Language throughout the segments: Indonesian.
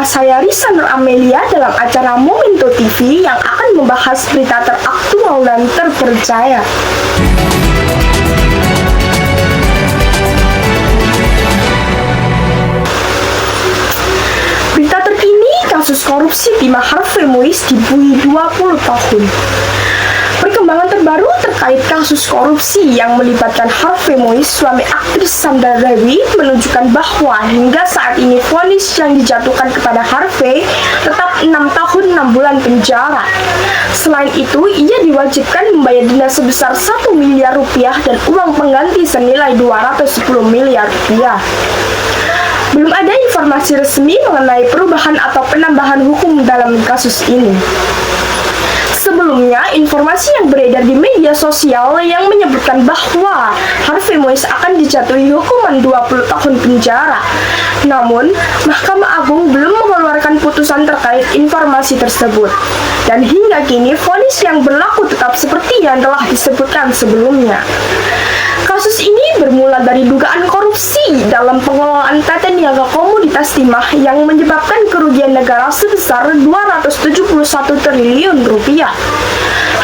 saya Risa Nur Amelia dalam acara Momento TV yang akan membahas berita teraktual dan terpercaya. Berita terkini, kasus korupsi timah Harvey Moise dibuih 20 tahun. Perkembangan terbaru terkait kasus korupsi yang melibatkan Harvey Moise, suami aktris Sandra Dewi, menunjukkan bahwa hingga saat ini vonis yang dijatuhkan kepada Harvey tetap 6 tahun 6 bulan penjara. Selain itu, ia diwajibkan membayar denda sebesar 1 miliar rupiah dan uang pengganti senilai 210 miliar rupiah. Belum ada informasi resmi mengenai perubahan atau penambahan hukum dalam kasus ini. Sebelumnya, informasi yang beredar di media sosial yang menyebutkan bahwa Harvey Moise akan dijatuhi hukuman 20 tahun penjara. Namun, Mahkamah Agung belum mengeluarkan putusan terkait informasi tersebut. Dan hingga kini, vonis yang berlaku tetap seperti yang telah disebutkan sebelumnya. Kasus ini bermula dari dugaan korupsi dalam pengelolaan PT Niaga Komoditas Timah yang menyebabkan kerugian negara sebesar 271 triliun rupiah.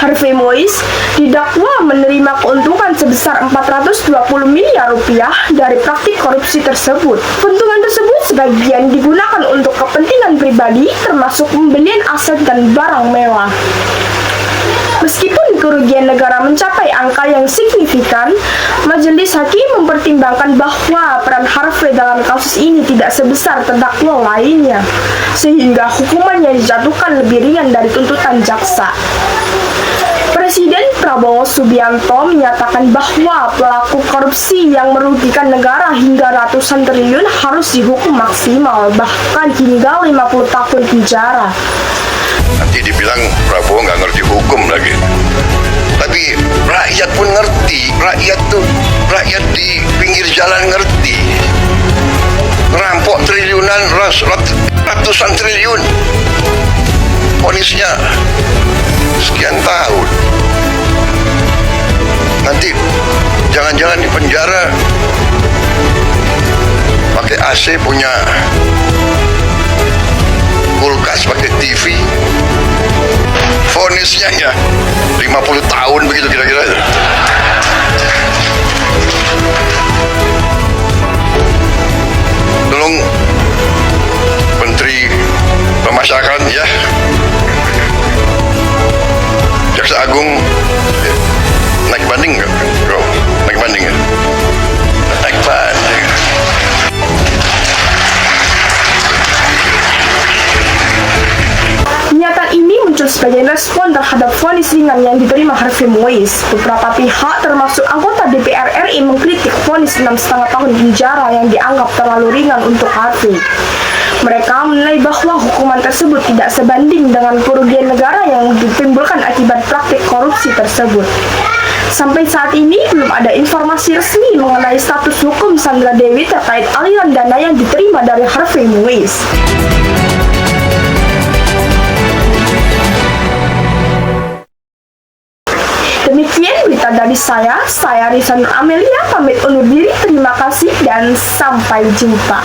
Harvey Moise didakwa menerima keuntungan sebesar 420 miliar rupiah dari praktik korupsi tersebut. Keuntungan tersebut sebagian digunakan untuk kepentingan pribadi, termasuk pembelian aset dan barang mewah. Meskipun kerugian negara mencapai angka yang signifikan, Majelis Hakim mempertimbangkan bahwa peran Harvey dalam kasus ini tidak sebesar terdakwa lainnya, sehingga hukumannya dijatuhkan lebih ringan dari tuntutan jaksa. Presiden Prabowo Subianto menyatakan bahwa pelaku korupsi yang merugikan negara hingga ratusan triliun harus dihukum maksimal, bahkan hingga 50 tahun penjara. Nanti dibilang Prabowo nggak ngerti hukum lagi. Tapi rakyat pun ngerti. Rakyat di pinggir jalan ngerti. Ngerampok triliunan, ratusan triliun. Vonisnya sekian tahun. Nanti jangan-jangan di penjara pakai AC, punya kulkas, pakai TV. Vonisnya ya 50 tahun begitu kira-kira. Tolong Menteri Pemasyarakatan ya, Jaksa Agung naik banding nggak? Naik banding ya? Naik banding. Pernyataan ini muncul sebagai respon terhadap vonis ringan yang diterima Harvey Moise. Beberapa pihak, termasuk anggota DPR RI, mengkritik vonis 6,5 tahun penjara yang dianggap terlalu ringan untuk Harvey. Mereka menilai bahwa hukuman tersebut tidak sebanding dengan kerugian negara yang ditimbulkan akibat praktik korupsi tersebut. Sampai saat ini, belum ada informasi resmi mengenai status hukum Sandra Dewi terkait aliran dana yang diterima dari Harvey Moise. Demikian berita dari saya Risa Nur Amelia, pamit undur diri, terima kasih dan sampai jumpa.